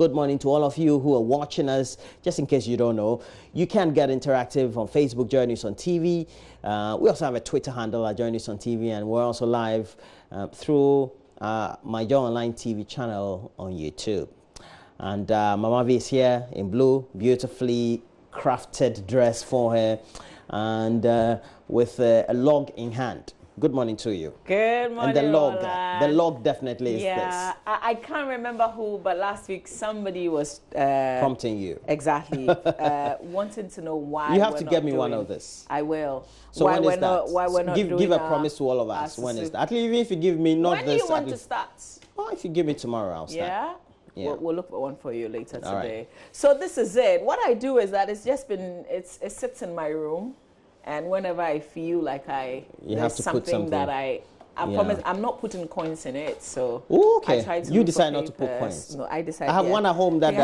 Good morning to all of you who are watching us. Just in case you don't know, you can get interactive on Facebook, JoyNews on TV. We also have a Twitter handle at JoyNews on TV, and we're also live through my Joy Online TV channel on YouTube. And Mama V is here in blue, beautifully crafted dress for her, and with a log in hand. Good morning to you. Good morning, and the log definitely is this. I can't remember who, but last week somebody was prompting you. Exactly, wanting to know why. You have to get me one of this. I will. So why when is that? Why we're not doing give a promise to all of us. When is that? At least even if you give me not when this. When do you want to start? Oh, if you give me tomorrow, I'll start. Yeah. Yeah. We'll look for one for you later today. Right. So this is it. What I do is that it sits in my room, and whenever I feel like you have to put something that I promise I'm not putting coins in it. So okay, I try to you decide not to put coins. No, I decide. I have one at home that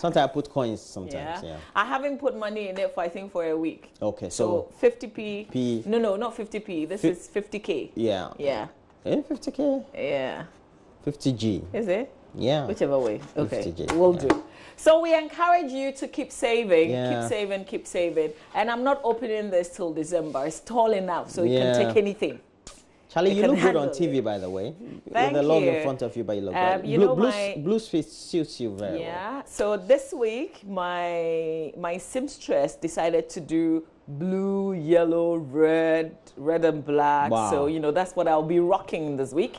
sometimes I put coins Yeah. sometimes. Yeah. I haven't put money in it for I think for a week. Okay, so 50p. No, not 50p. This is 50k. Yeah. Yeah. 50k. Yeah. 50g. Is it? Yeah. Whichever way. Okay. 50G. We'll do. So we encourage you to keep saving, keep saving. And I'm not opening this till December. It's tall enough, so you can take anything. Charlie, you look good on TV, by the way. Thank with the log in front of you, but you look good. Blue suits you very well. Yeah. So this week, my seamstress decided to do blue, yellow, red and black. Wow. So, you know, that's what I'll be rocking this week.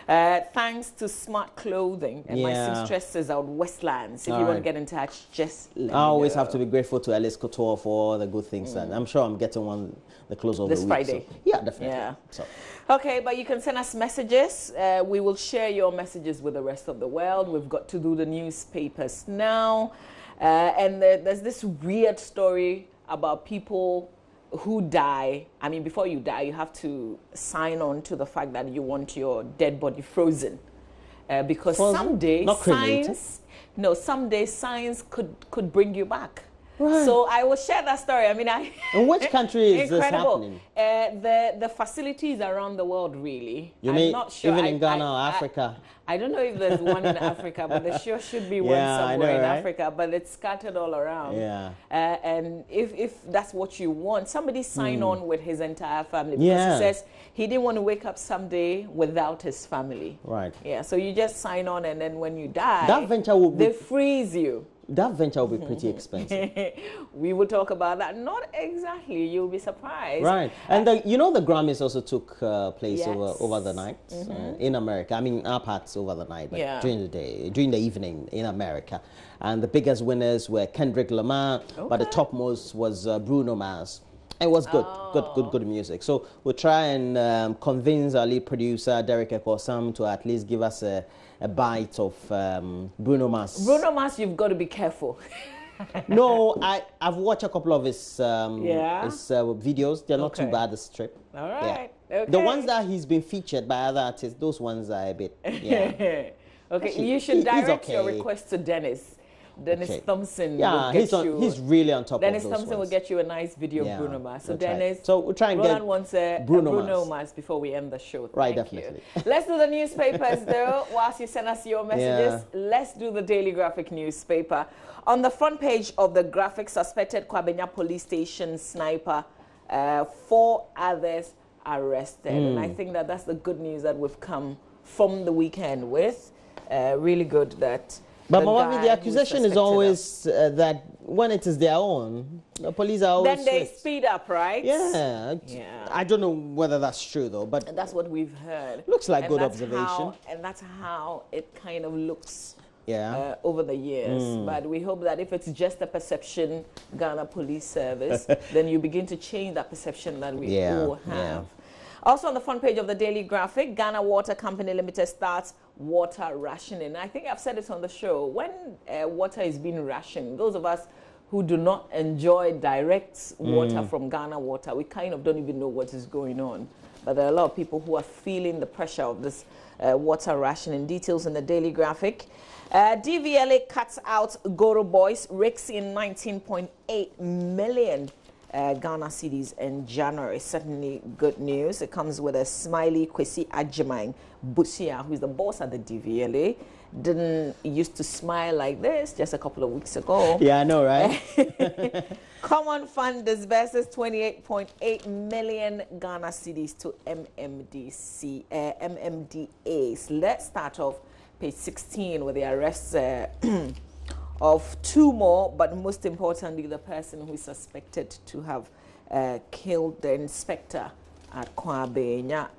Thanks to Smart Clothing and my seamstresses out Westlands. If you want to get in touch, just let me know. I always have to be grateful to Alice Couture for all the good things, and I'm sure I'm getting the close of the week. This Friday. So, yeah, definitely. Yeah. So. Okay, but you can send us messages. We will share your messages with the rest of the world. We've got to do the newspapers now. And there's this weird story about people who die. I mean, before you die, you have to sign on to the fact that you want your dead body frozen, because someday science could bring you back. Right. So I will share that story. I mean, in which country is this happening? The facilities around the world, really. I'm not sure. Even in Ghana or Africa? I don't know if there's one in Africa, but there sure should be one somewhere in Africa. But it's scattered all around. Yeah. And if that's what you want, somebody sign on with his entire family, because he says he didn't want to wake up someday without his family. Right. Yeah. So you just sign on, and then when you die, that venture will they freeze you. That venture will be pretty expensive. We will talk about that. Not exactly. You'll be surprised. Right. And the Grammys also took place over the night in America. I mean, our parts over the night, but during the evening in America. And the biggest winners were Kendrick Lamar, but the topmost was Bruno Mars. It was good, good music. So we'll try and convince our lead producer, Derek Ekosam, to at least give us a bite of Bruno Mars. Bruno Mars, you've got to be careful. No, I've watched a couple of his videos. They're not too bad, the strip. All right. Yeah. Okay. The ones that he's been featured by other artists, those ones are a bit, okay, actually, you should direct your request to Dennis. Dennis Thompson will get you. He's really on top Dennis of those Thompson ones. will get you a nice video of Bruno Mars. So Dennis, so we'll try and Roland wants Bruno Mars before we end the show. Right, definitely. Let's do the newspapers though. Whilst you send us your messages, let's do the Daily Graphic newspaper. On the front page of the Graphic, suspected Kwabenya police station sniper, 4 others arrested. And I think that that's the good news that we've come from the weekend with. Really good that. But Mama, the accusation is always that when it is their own, the police are always then they speed up, right? Yeah. I don't know whether that's true though, but that's what we've heard. Looks like good observation. And that's how it kind of looks over the years. But we hope that if it's just a perception, Ghana Police Service, then you begin to change that perception that we all have. Also on the front page of the Daily Graphic, Ghana Water Company Limited starts water rationing. I think I've said it on the show. When water is being rationed, those of us who do not enjoy direct water from Ghana Water, we kind of don't even know what is going on. But there are a lot of people who are feeling the pressure of this water rationing. Details in the Daily Graphic. DVLA cuts out Goro Boys, rakes in 19.8 million. Ghana cedis in January. Certainly good news. It comes with a smiley Kwesi Ajimang Busia, who's the boss at the DVLA. Didn't used to smile like this just a couple of weeks ago. Yeah, I know, right? Common Fund disburses 28.8 million Ghana cedis to MMDAs. Let's start off page 16 with the arrests of 2 more, but most importantly, the person who is suspected to have killed the inspector at Kwabenya.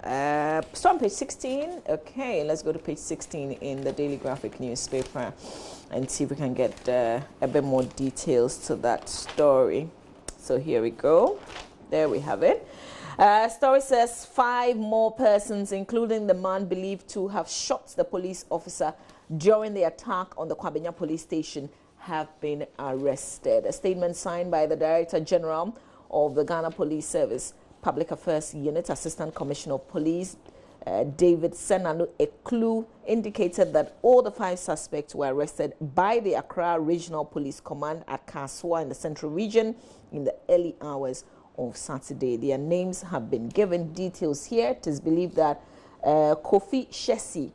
So on page 16, okay, let's go to page 16 in the Daily Graphic newspaper and see if we can get a bit more details to that story. So here we go. There we have it. Story says 5 more persons, including the man believed to have shot the police officer during the attack on the Kwabenya police station, have been arrested. A statement signed by the Director General of the Ghana Police Service Public Affairs Unit, Assistant Commissioner of Police, David Senanu Eklu, indicated that all the 5 suspects were arrested by the Accra Regional Police Command at Kaswa in the Central Region in the early hours of Saturday. Their names have been given. Details here. It is believed that Kofi Shesi,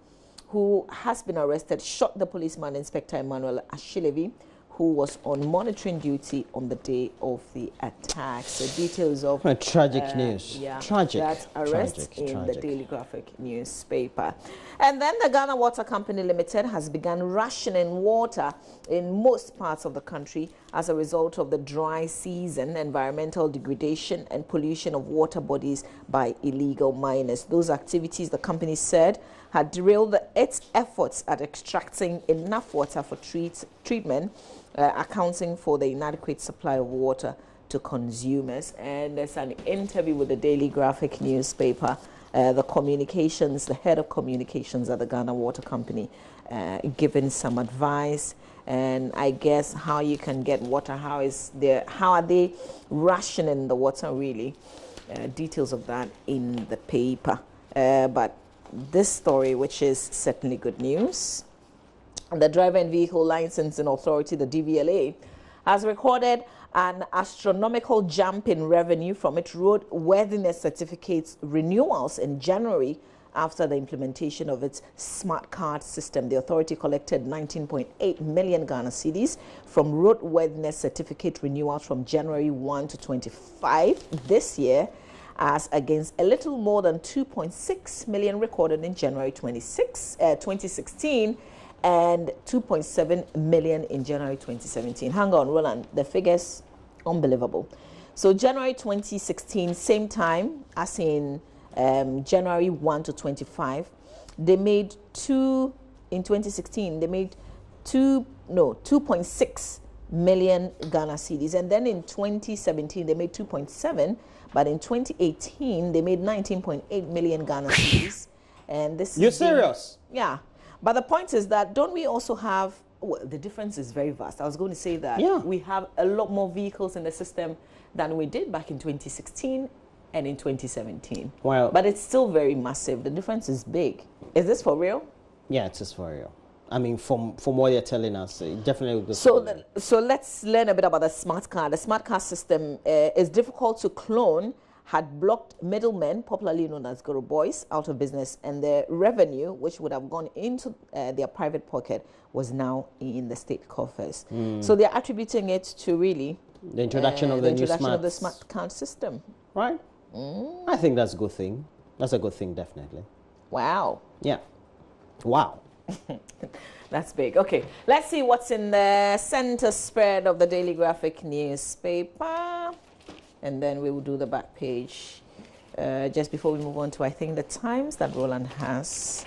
who has been arrested, shot the policeman, Inspector Emmanuel Ashilevi, who was on monitoring duty on the day of the attack. So details of tragic news. Yeah, tragic. That arrest tragic. the Daily Graphic newspaper. And then the Ghana Water Company Limited has begun rationing water in most parts of the country as a result of the dry season, environmental degradation and pollution of water bodies by illegal miners. Those activities, the company said, had derailed its efforts at extracting enough water for treatment, accounting for the inadequate supply of water to consumers. And there's an interview with the Daily Graphic newspaper. The head of communications at the Ghana Water Company, giving some advice, and I guess how you can get water. How are they rationing the water really? Details of that in the paper. But this story, which is certainly good news, the Driver and Vehicle Licensing Authority, the DVLA, has recorded an astronomical jump in revenue from its roadworthiness certificates renewals in January after the implementation of its smart card system. The authority collected 19.8 million Ghana cedis from roadworthiness certificate renewals from January 1 to 25 this year, as against a little more than 2.6 million recorded in January 2016 and 2.7 million in January 2017. Hang on, Roland, the figures, unbelievable. So January 2016, same time as in January 1 to 25, they made in 2016, they made 2.6 million Ghana cedis. And then in 2017, they made 2.7, but in 2018, they made 19.8 million Ghana cedis. And this You're serious? Yeah. But the point is that don't we also have, well, the difference is very vast. I was going to say that we have a lot more vehicles in the system than we did back in 2016 and in 2017. Well, but it's still very massive. The difference is big. Is this for real? Yeah, it is for real. I mean, from what you're telling us, it definitely goes. So let's learn a bit about the smart card. The smart card system is difficult to clone, had blocked middlemen, popularly known as Guru Boys, out of business, and their revenue, which would have gone into their private pocket, was now in the state coffers. So they're attributing it to really the introduction of the smart card system. Right? I think that's a good thing. That's a good thing, definitely. Wow. Yeah. Wow. That's big. Okay, let's see what's in the center spread of the Daily Graphic newspaper. And then we will do the back page just before we move on to, I think, the Times that Roland has.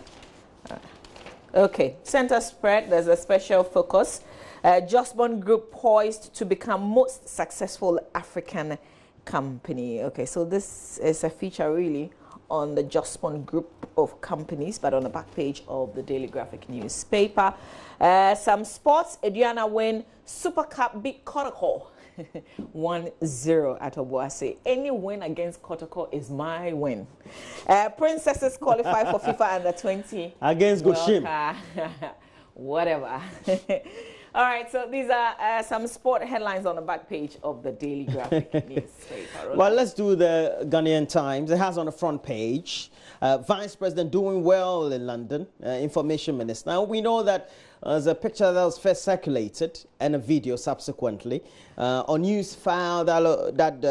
Okay, center spread, there's a special focus. Josbon Group poised to become most successful African company. Okay, so this is a feature really on the Josbon Group of companies, but on the back page of the Daily Graphic newspaper. Some sports, Aduana win Super Cup beat Kotoko 1-0 at Obuasi. Any win against Kotoko is my win. Princesses qualify for FIFA Under 20. Against Goshim. Whatever. All right, so these are some sport headlines on the back page of the Daily Graphic newspaper. Well, let's do the Ghanaian Times. It has on the front page, Vice President doing well in London, Information Minister. Now, we know that there's a picture that was first circulated and a video subsequently on news file that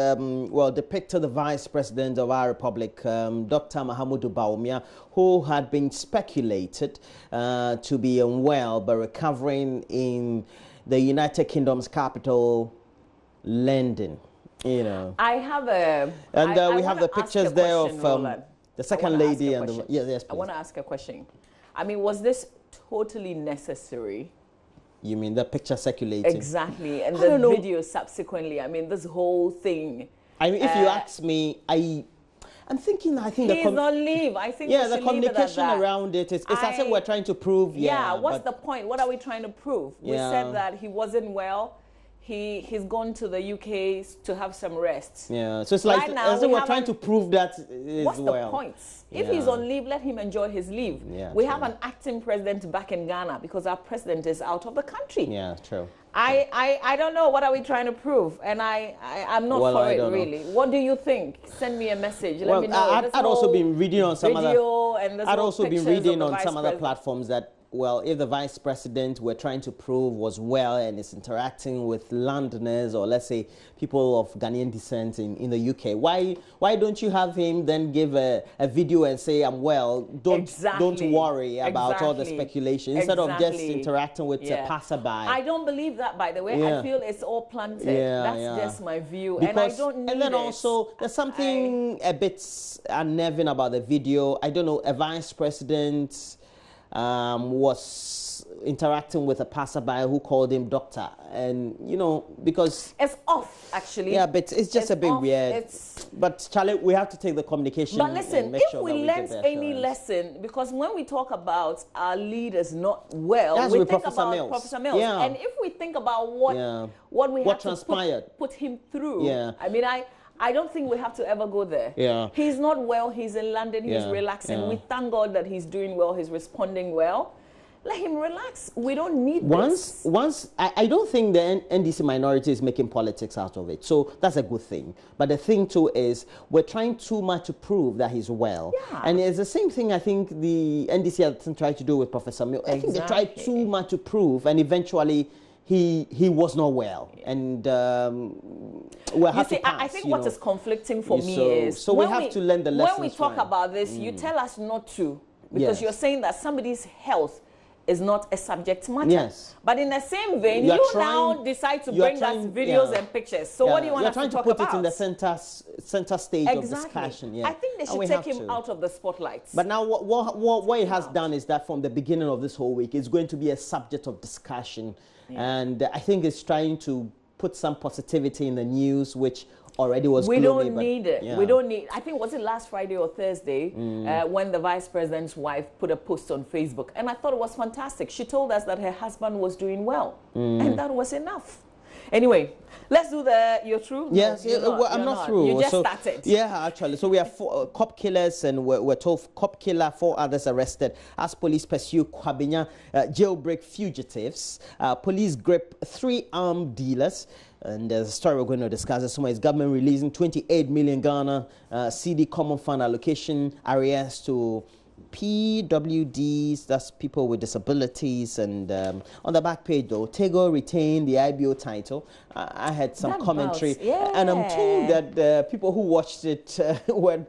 depicted the Vice President of our Republic, Dr. Mahamudu Bawumia, who had been speculated to be unwell but recovering in the United Kingdom's capital, London. You know, I have a we have the pictures there of the second lady and the yes. I want to ask a question. I mean, was this totally necessary? You mean the picture circulating? Exactly, and the video subsequently. I mean, this whole thing. I mean, if you ask me, I'm thinking. I think he's on leave. I think the communication around it is as if we're trying to prove. Yeah, what's the point? What are we trying to prove? We said that he wasn't well. He's gone to the UK to have some rest. Yeah, so it's like right now, as if we're trying to prove that he's what's the point? If he's on leave, let him enjoy his leave. Yeah, we have an acting president back in Ghana because our president is out of the country. Yeah, true. I don't know, what are we trying to prove? And I'm not for it really. What do you think? Send me a message. Let me know. I'd also been reading on some I'd also been reading on some other platforms that, well, if the Vice President we're trying to prove was well and is interacting with Londoners or let's say people of Ghanaian descent in the UK, why don't you have him then give a video and say, I'm well, don't worry about all the speculation instead of just interacting with a passerby. I don't believe that, by the way. I feel it's all planted. That's just my view. Because, and I don't need and then also there's something a bit unnerving about the video. I don't know, a Vice President was interacting with a passerby who called him doctor, and you know, because it's off actually. Yeah, but it's just a bit weird. But Charlie, we have to take the communication. But listen, if we learned any lesson, because when we talk about our leaders not well, we think about Professor Mills, and if we think about what we have to put him through, I mean, I don't think we have to ever go there. Yeah. He's not well. He's in London. He's relaxing. We thank God that he's doing well. He's responding well. Let him relax. We don't need this. I don't think the NDC minority is making politics out of it. So that's a good thing. But the thing too is we're trying too much to prove that he's well. Yeah. And it's the same thing I think the NDC has tried to do with Professor Mill. I think they tried too much to prove, and eventually he was not well, and we'll have to pass. I think what is conflicting for me is we have to learn the lessons. When we talk about this, you tell us not to, because you're saying that somebody's health is not a subject matter. Yes. But in the same vein, you now decide to bring us videos and pictures. So what do you want us to talk about? You're trying to put it in the center stage of discussion. Yeah. I think they should take him out of the spotlight. But now what he has done is that from the beginning of this whole week, it's going to be a subject of discussion. And I think it's trying to put some positivity in the news, which already was gloomy. We don't need it. We don't need. I think, was it last Friday or Thursday when the Vice President's wife put a post on Facebook, and I thought it was fantastic. She told us that her husband was doing well, and that was enough. Anyway, let's do you're through? Yes, I'm not through. You just started. Yeah, actually. So we have 4 cop killers, and we're told cop killer, 4 others arrested as police pursue Kwabinya jailbreak fugitives. Police grip 3 armed dealers. And there's a story we're going to discuss this morning. Is government releasing 28 million Ghana CD Common Fund allocation areas to PWDs, that's people with disabilities. And on the back page, though, Tego retained the IBO title. I had some commentary, and I'm told that people who watched it were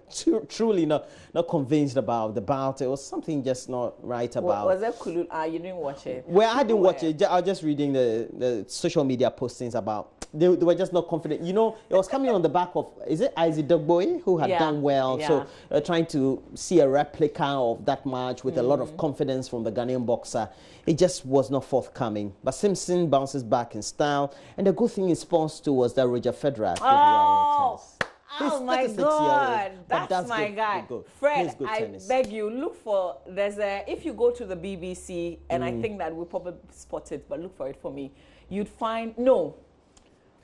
truly not convinced about the bout. It was something just not right about. Was that cool? You didn't watch it? Well, I didn't watch it. I was just reading the social media postings about. They were just not confident. You know, it was coming on the back of, is it Isaac Dogboy, who had done well? So trying to see a replica of that match with a lot of confidence from the Ghanaian boxer. It just was not forthcoming. But Simpson bounces back in style. And the good thing in sports too was that Roger Federer. Oh my God, that's my guy. Fred, I beg you, look for, if you go to the BBC, and I think that we'll probably spot it, but look for it for me, you'd find,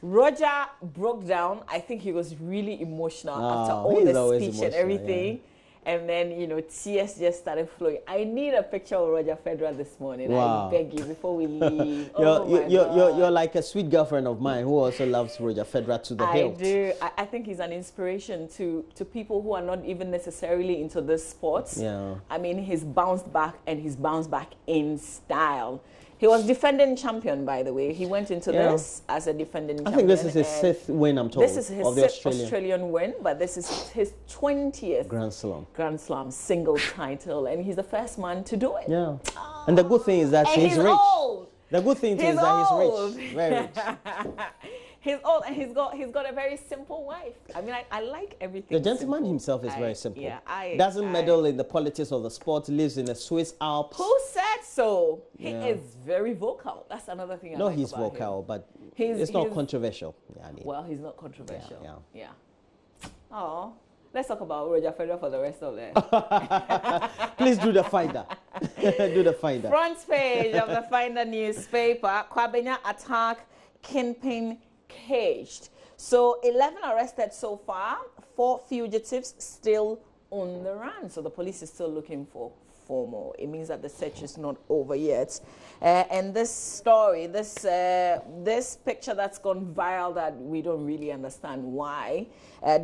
Roger broke down. I think he was really emotional after all the speech and everything. And then, you know, tears just started flowing. I need a picture of Roger Federer this morning. Wow. I beg you, before we leave. You're like a sweet girlfriend of mine who also loves Roger Federer to the hilt. I do. I think he's an inspiration to people who are not even necessarily into this sports. Yeah. I mean, he's bounced back, and he's bounced back in style. He was defending champion, by the way. He went into this as a defending champion. I think this is his 6th win, I'm told. This is his 6th Australian win, but this is his 20th Grand Slam single title, and he's the first man to do it. Yeah. And the good thing is that he's rich. Old. The good thing is that he's rich, very rich. He's old, and he's got a very simple wife. I mean, I like everything. The gentleman himself is very simple. Yeah, doesn't meddle in the politics of the sport. Lives in a Swiss Alps. Who said so? He is very vocal. That's another thing I like he's about vocal, him. but it's not controversial. Yeah, I mean. Well, he's not controversial. Yeah. Oh, let's talk about Roger Federer for the rest of the. Please do the finder. Do the finder. Front page of the Finder newspaper: Kwabena attack, kingpin caged. So 11 arrested so far, 4 fugitives still on the run. So the police is still looking for 4 more. It means that the search is not over yet. And this story, this picture that's gone viral that we don't really understand why.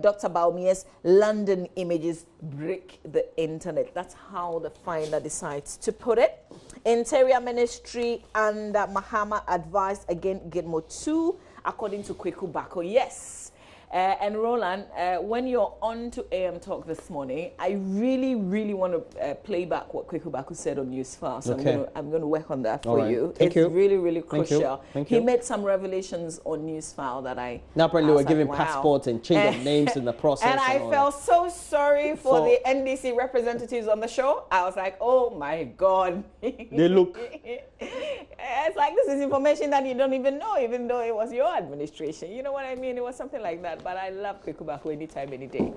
Dr. Baumia's London images break the internet. That's how the Finder decides to put it. Interior Ministry and Mahama advised again Gitmo 2. According to Kweku Bako, yes. And Roland, when you're on to AM Talk this morning, I really, really want to play back what Kweku Bako said on Newsfile. So I'm going to work on that for you. It's really, really crucial. He made some revelations on Newsfile that I... Now apparently we're giving passports and change of names in the process. And I felt so sorry for the NDC representatives on the show. I was like, oh my God. They look... It's like this is information that you don't even know, even though it was your administration. You know what I mean? It was something like that. But I love Kwekubaku anytime, any day.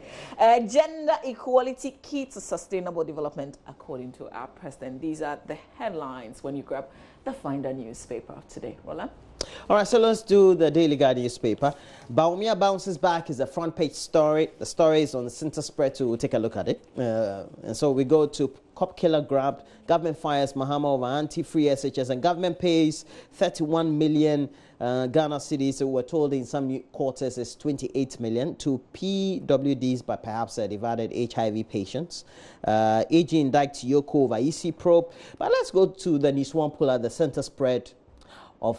Gender equality key to sustainable development, according to our president. These are the headlines when you grab the Finder newspaper today. Roland? All right, so let's do the Daily Guide newspaper. Baumia bounces back is a front page story. The story is on the center spread, so we'll take a look at it. And so we go to cop killer grabbed. Government fires Mahama over anti-free SHS, and government pays 31 million Ghana cedis. So we're told in some quarters it's 28 million to PWDs, but perhaps divided HIV patients. AG indicts Yoko over EC probe. But let's go to the Niswampula at the center spread of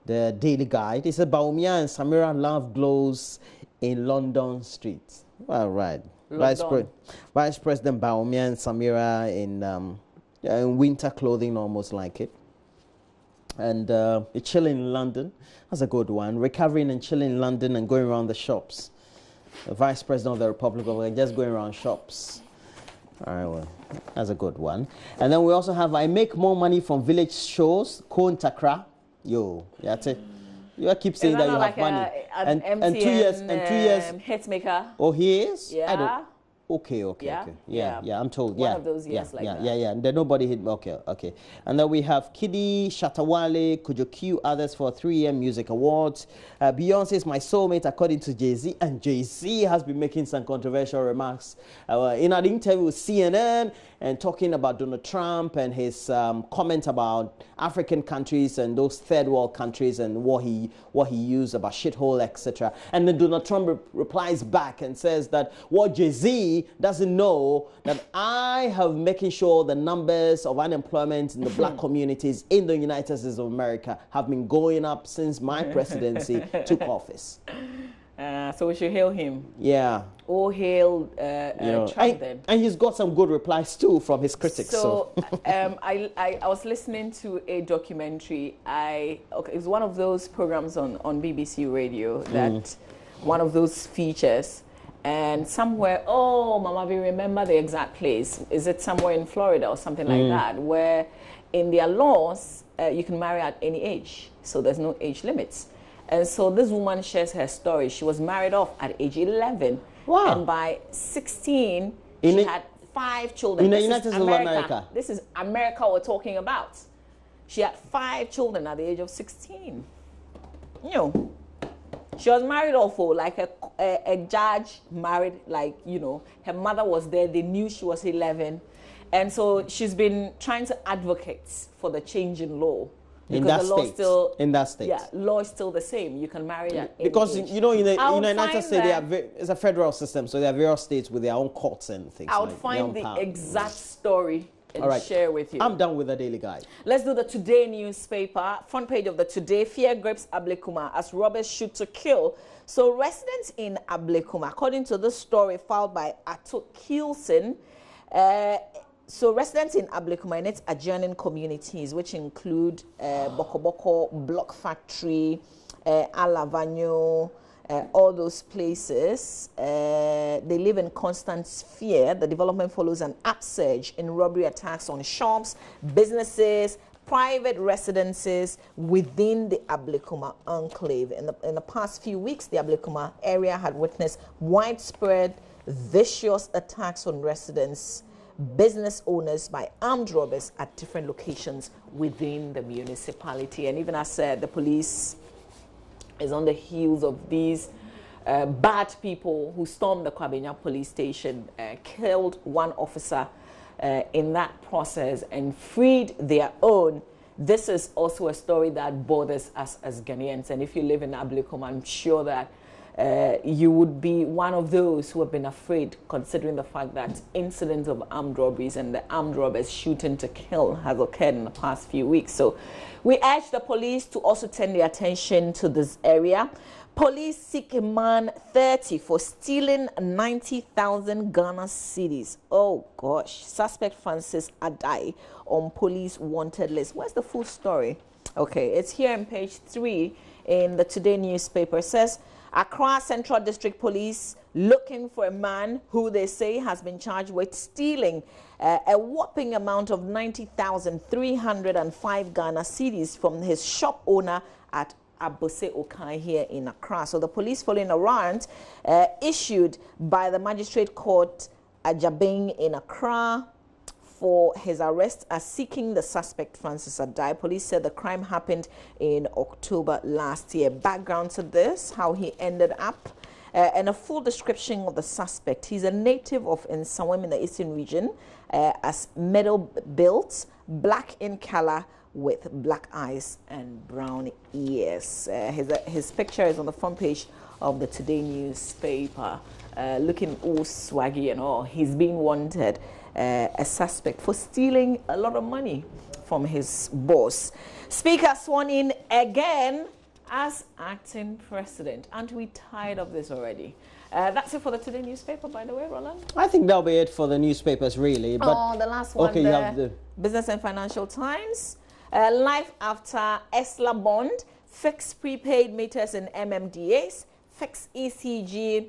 the Daily Guide. It's about Baumia and Samira love glows in London streets. All right. Vice President Baumia and Samira in winter clothing, almost like it. And chilling in London. That's a good one. Recovering and chilling in London and going around the shops. The Vice President of the Republic of just going around shops. All right, well, that's a good one. And then we also have I make more money from village shows. Ko Ntakra. Yo, that's it. You keep saying that you have like money. And 2 years, and 2 years. Hitmaker. Oh, he is? Yeah. Okay. Yeah, I'm told. One of those years like that. Yeah. And then nobody hit. Okay. And then we have Kidi, Shatawale, Kojo Q, others for 3M Music Awards. Beyonce is my soulmate, according to Jay-Z. And Jay-Z has been making some controversial remarks in an interview with CNN and talking about Donald Trump and his comment about African countries and those third world countries and what he used about shithole, etc. And then Donald Trump replies back and says that what Jay-Z doesn't know that I have making sure the numbers of unemployment in the black communities in the United States of America have been going up since my presidency took office. So we should hail him. Yeah. Or hail Trump then. And he's got some good replies too from his critics. So I was listening to a documentary. It's one of those programs on BBC Radio that one of those features. And somewhere, Mama, we remember the exact place. Is it somewhere in Florida or something like that, where in their laws, you can marry at any age. So there's no age limits. And so this woman shares her story. She was married off at age 11. Wow. And by 16, she had 5 children. In the United States of America. This is America we're talking about. She had 5 children at the age of 16. You know. She was married also, like a judge married, like, you know, her mother was there. They knew she was 11. And so she's been trying to advocate for the change in law. In that state. In that state. Yeah, law is still the same. You can marry at any because age. you know, in the United States, it's a federal system, so there are various states with their own courts and things. I would find the exact story and share with you. I'm done with the Daily Guide. Let's do the Today newspaper. Front page of the Today. Fear grips Ablekuma as robbers shoot to kill. So residents in Ablekuma, according to this story filed by Ato Kielsen, so residents in Ablekuma and its adjoining communities, which include Boko Boko, Block Factory, Alavanyo, all those places, they live in constant fear. The development follows an upsurge in robbery attacks on shops, businesses, private residences within the Ablekuma enclave. In the past few weeks, the Ablekuma area had witnessed widespread, vicious attacks on residents, business owners by armed robbers at different locations within the municipality. And even as the police is on the heels of these bad people who stormed the Kwabenya police station, killed one officer in that process and freed their own. This is also a story that bothers us as Ghanaians. And if you live in Ablekuma, I'm sure that you would be one of those who have been afraid, considering the fact that incidents of armed robberies and the armed robbers shooting to kill has occurred in the past few weeks. So we urge the police to also turn their attention to this area. Police seek a man 30 for stealing 90,000 Ghana cedis. Oh gosh. Suspect Francis Adai on police wanted list. Where's the full story? Okay, it's here on page 3 in the Today newspaper. It says, Accra Central District Police looking for a man who they say has been charged with stealing a whopping amount of 90,305 Ghana cedis from his shop owner at Abose Okai here in Accra. So the police, following a warrant issued by the Magistrate Court Ajabing in Accra for his arrest, are seeking the suspect Francis Adai. Police said the crime happened in October last year. Background to this, how he ended up, and a full description of the suspect. He's a native of Nsawam in the Eastern region, as middle-built, black in color, with black eyes and brown ears. His picture is on the front page of the Today newspaper, looking all swaggy and all. He's being wanted, a suspect for stealing a lot of money from his boss. Speaker sworn in again as acting president. Aren't we tired of this already? That's it for the Today newspaper, by the way, Roland. I think that'll be it for the newspapers, really. But the last one. Okay, you have the Business and Financial Times. Life after ESLA bond, fixed prepaid meters in MMDAs, fixed ECG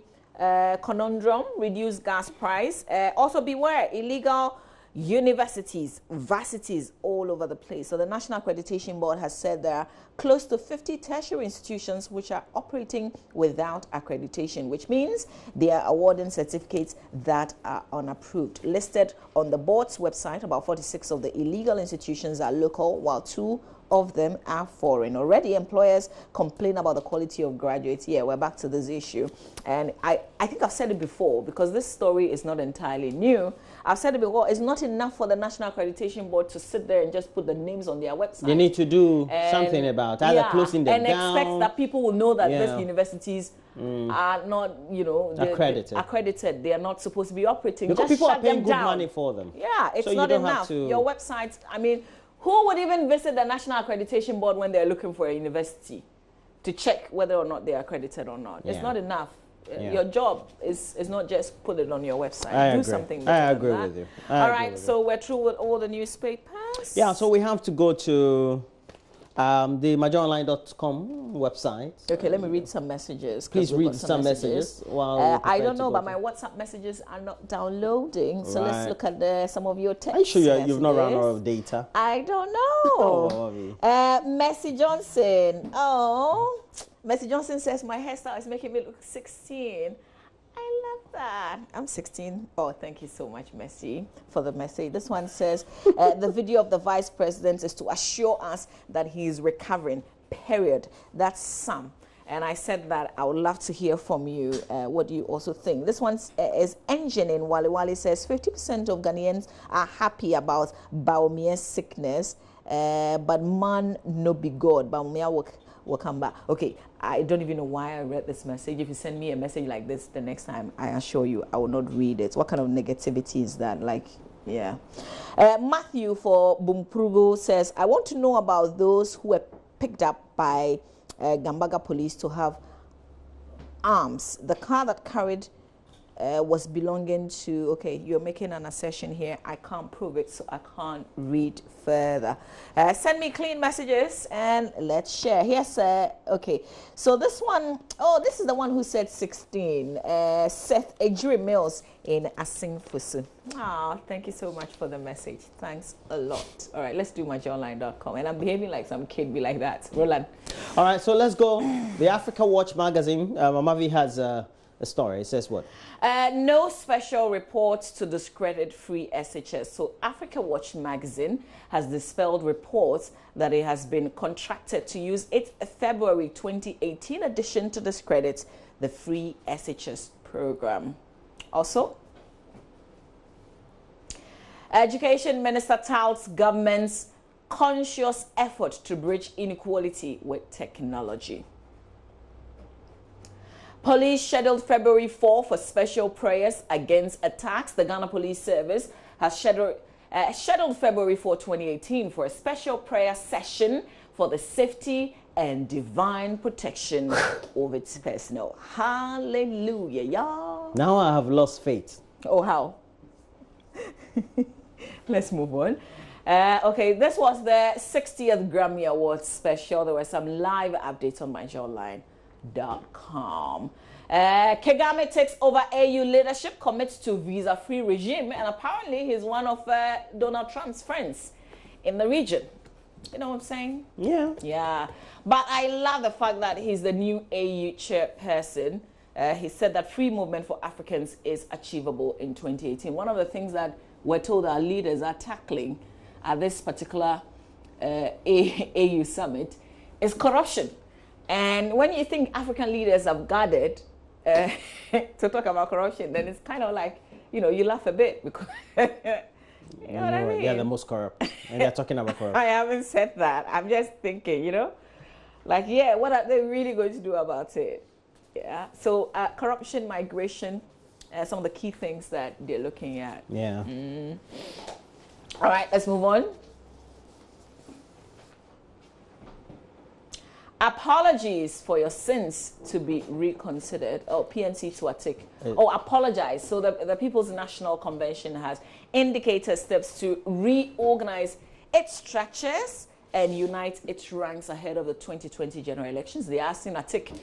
conundrum, reduced gas price. Also beware, illegal universities, varsities all over the place. So the National Accreditation Board has said there are close to 50 tertiary institutions which are operating without accreditation, which means they are awarding certificates that are unapproved. Listed on the board's website, about 46 of the illegal institutions are local, while 2 of them are foreign. Already employers complain about the quality of graduates. Yeah, we're back to this issue. And I think I've said it before, because this story is not entirely new. I've said it before, it's not enough for the National Accreditation Board to sit there and just put the names on their website. They need to do something about either closing them down. And expect that people will know that these universities are not, you know, accredited. They are not supposed to be operating. Because just people shut are paying them good down. money for them. Yeah, it's so not enough. Your websites, I mean, who would even visit the National Accreditation Board when they're looking for a university to check whether or not they're accredited or not? It's not enough. Your job is not just put it on your website. Do something better. I agree with you. All right, so we're through with all the newspapers. Yeah, so we have to go to the majoronline.com website. Okay, let me read some messages. Please read some messages. While I don't know, but my WhatsApp messages are not downloading. So let's look at some of your texts. Are you sure you've not run out of data? I don't know. Mercy Johnson. Oh, Mercy Johnson says, my hairstyle is making me look 16. I love that. I'm 16. Oh, thank you so much, Messi, for the message. This one says, the video of the vice president is to assure us that he is recovering, period. That's Sam. And I said that I would love to hear from you. What do you also think? This one is Engine in Wali Wali says 50% of Ghanaians are happy about Baumia's sickness, but man no be God. Baumia will come back. Okay, I don't even know why I read this message. If you send me a message like this the next time, I assure you I will not read it. What kind of negativity is that? Like, yeah. Matthew for Bumprugo says, I want to know about those who were picked up by Gambaga police to have arms. The car that carried was belonging to, okay, you're making an assertion here. I can't prove it, so I can't read further. Send me clean messages and let's share. Here's, okay, so this one, oh, this is the one who said 16. Seth Ejiri Mills in Asingfusu. Ah, thank you so much for the message. Thanks a lot. All right, let's do myjoyonline.com. And I'm behaving like some kid be like that. Roland. All right, so let's go. The Africa Watch magazine, Mamavi has a story. It says what? No special reports to discredit free SHS. So Africa Watch magazine has dispelled reports that it has been contracted to use its February 2018 edition to discredit the free SHS program. Also, Education Minister touts government's conscious effort to bridge inequality with technology. Police scheduled February 4 for special prayers against attacks. The Ghana Police Service has scheduled February 4, 2018 for a special prayer session for the safety and divine protection of its personnel. Hallelujah, y'all. Now I have lost faith. Oh, how? Let's move on. Okay, this was the 60th Grammy Awards special. There were some live updates on myjoyonline.com. Kagame takes over AU leadership, commits to visa-free regime, and apparently he's one of Donald Trump's friends in the region. You know what I'm saying? Yeah. Yeah. But I love the fact that he's the new AU chairperson. He said that free movement for Africans is achievable in 2018. One of the things that we're told our leaders are tackling at this particular AU summit is corruption. And when you think African leaders have gathered to talk about corruption, then it's kind of like, you know, you laugh a bit because, you know what I mean? They're the most corrupt. And they're talking about corruption. I haven't said that. I'm just thinking, you know, like, yeah, what are they really going to do about it? Yeah. So corruption, migration, some of the key things that they're looking at. Yeah. All right, let's move on. Apologies for your sins to be reconsidered. Oh, PNC to Atik. Oh, apologize. So the People's National Convention has indicated steps to reorganize its structures and unite its ranks ahead of the 2020 general elections. They are asking Atik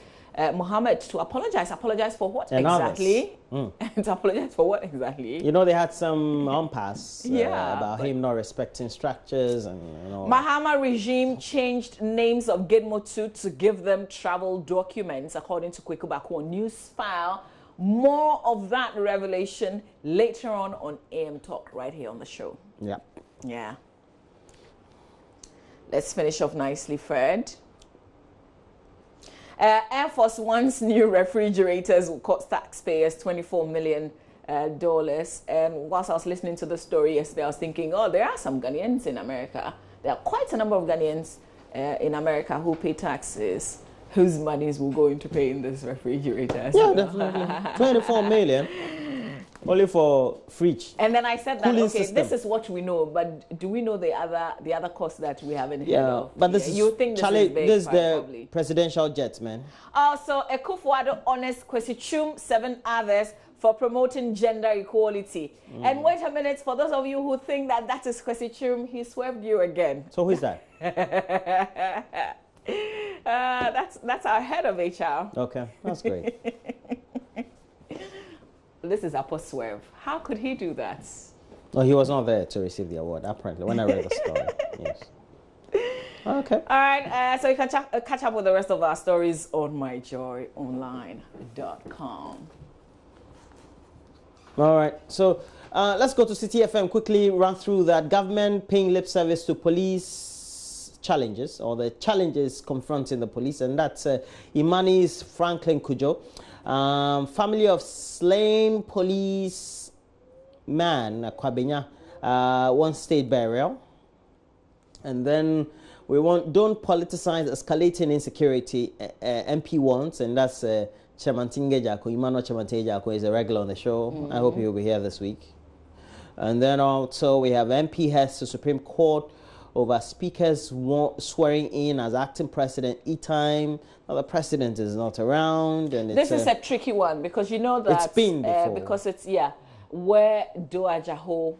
Mohammed to apologize. Apologize for what exactly? And to apologize for what exactly? You know, they had some impasse about him not respecting structures and, you know. Mahama regime changed names of Gitmo 2 to give them travel documents, according to Kweku Bako News File. More of that revelation later on AM Talk, right here on the show. Yeah. Yeah. Let's finish off nicely, Fred. Air Force One's new refrigerators will cost taxpayers $24 million. And whilst I was listening to the story yesterday, I was thinking, oh, there are some Ghanaians in America. There are quite a number of Ghanaians in America who pay taxes, whose monies will go into paying this refrigerator. Yeah, definitely. $24 million. Only for fridge. And then I said that, okay, system. This is what we know, but do we know the other costs that we haven't heard of? But this is, you think this Charlie, is big, this is the probably. Presidential jets, man. Also, Ekufuado honors Kwesi Chum, 7 others for promoting gender equality. And wait a minute, for those of you who think that is Kwesi Chum, he swerved you again. So who is that? That's our head of HR. Okay, that's great. This is Apo Swerve. How could he do that? No, he was not there to receive the award, apparently, when I read the story. Yes. Okay. All right, so you can catch up with the rest of our stories on myjoyonline.com. All right, so let's go to City FM quickly, run through that. Government paying lip service to police challenges, or the challenges confronting the police, and that's Imani's Franklin Kujo, family of slain police man Kwabenya, one state burial. And then we want don't politicize escalating insecurity. MP wants, and that's Chamantinge Jako. Imano Chamantinge Jako is a regular on the show. I hope he will be here this week. And then also we have MP heads to Supreme Court over speakers swearing in as acting president each time. Now the president is not around, and this is a tricky one because you know that it's been before. Because it's where Doajaho.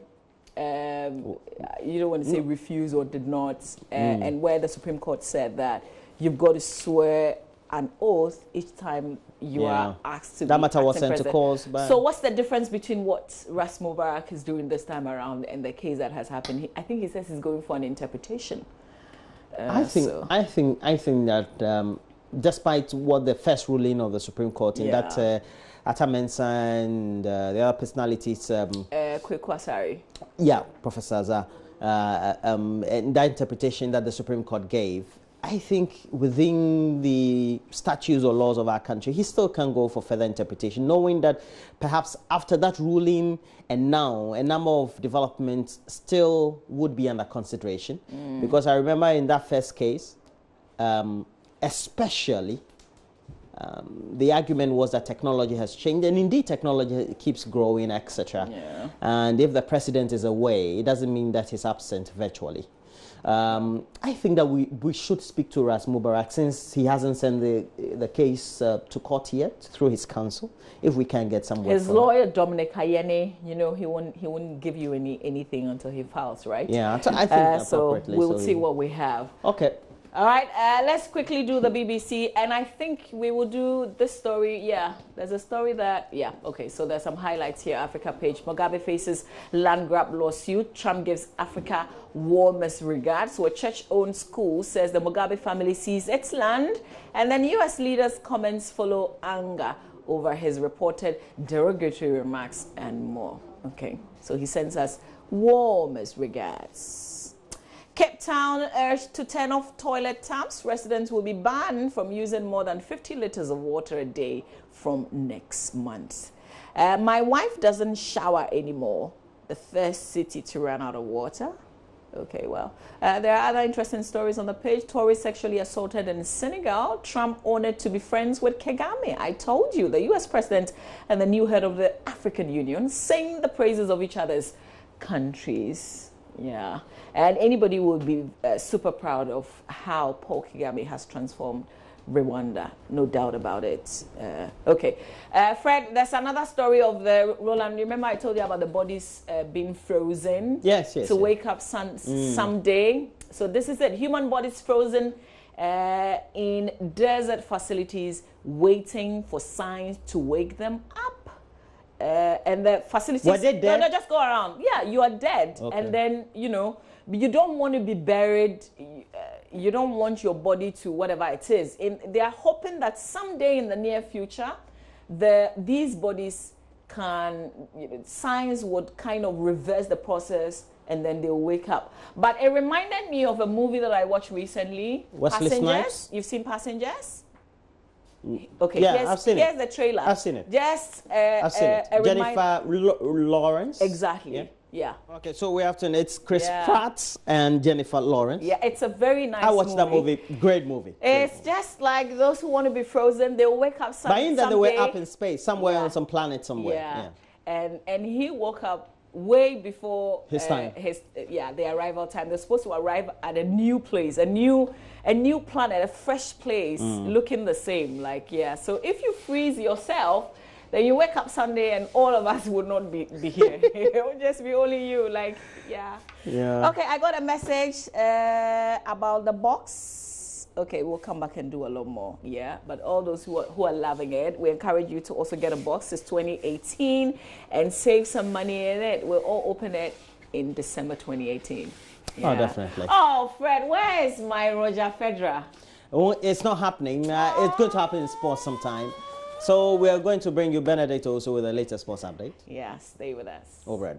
You don't want to say refuse or did not, and where the Supreme Court said that you've got to swear an oath each time you are asked to that be matter was sent president. to cause. So what's the difference between what Ras Mubarak is doing this time around and the case that has happened? I think he says he's going for an interpretation. I think that despite what the first ruling of the Supreme Court in that Atamensa and the other personalities, Kwasari. Yeah, Professor Azar, and that interpretation that the Supreme Court gave, I think within the statutes or laws of our country, he still can go for further interpretation, knowing that perhaps after that ruling and now a number of developments still would be under consideration. Because I remember in that first case, especially, the argument was that technology has changed, and indeed technology keeps growing, etc. And if the president is away, it doesn't mean that he's absent virtually. I think that we should speak to Ras Mubarak since he hasn't sent the case to court yet through his counsel. If we can get somewhere. His lawyer Dominic Hayene, you know, he won't give you anything until he files, right? Yeah, I think so we'll see what we have. Okay. All right, let's quickly do the BBC, and I think we will do this story. Yeah, there's a story that, okay, so there's some highlights here. Africa page, Mugabe faces land grab lawsuit. Trump gives Africa warmest regards. So a church-owned school says the Mugabe family sees its land, and then U.S. leaders' comments follow anger over his reported derogatory remarks and more. Okay, so he sends us warmest regards. Cape Town urged to turn off toilet taps. Residents will be banned from using more than 50 liters of water a day from next month. My wife doesn't shower anymore. The first city to run out of water. Okay, well, there are other interesting stories on the page. Tourists sexually assaulted in Senegal. Trump honored to be friends with Kagame. I told you, the U.S. president and the new head of the African Union sing the praises of each other's countries. Yeah, and anybody will be super proud of how Paul Kagame has transformed Rwanda, no doubt about it. Okay, Fred, there's another story of the Roland. Remember I told you about the bodies being frozen? Yes. To wake up someday. So this is it, human bodies frozen in desert facilities waiting for signs to wake them up. And the facilities... Were they dead? No, just go around. Yeah, you are dead. Okay. And then, you know, you don't want to be buried. You don't want your body to whatever it is. They are hoping that someday in the near future, these bodies can... science would kind of reverse the process and then they'll wake up. But it reminded me of a movie that I watched recently. Wesley Snipes? You've seen Passengers? Okay, yeah, I've seen here's the trailer. I've seen it. Just I've seen it. Jennifer Lawrence. Exactly. Yeah. Okay, so we have to. It's Chris Pratt and Jennifer Lawrence. Yeah, it's a very nice movie. I watched that movie. Great movie. It's just like those who want to be frozen. They'll wake up someday. But in that they were up in space, somewhere on some planet somewhere. Yeah. And he woke up way before his time. The arrival time. They're supposed to arrive at a new place, a new planet, a fresh place, looking the same. So if you freeze yourself, then you wake up Sunday and all of us would not be here. It would just be only you. Okay, I got a message about the box. Okay, we'll come back and do a lot more. Yeah, but all those who are loving it, we encourage you to also get a box. It's 2018 and save some money in it. We'll all open it in December 2018. Yeah. Oh, definitely. Oh, Fred, where is my Roger Federer? Oh, it's not happening. It's going to happen in sports sometime. So we are going to bring you Benedict also with the latest sports update. Yeah, stay with us. All right.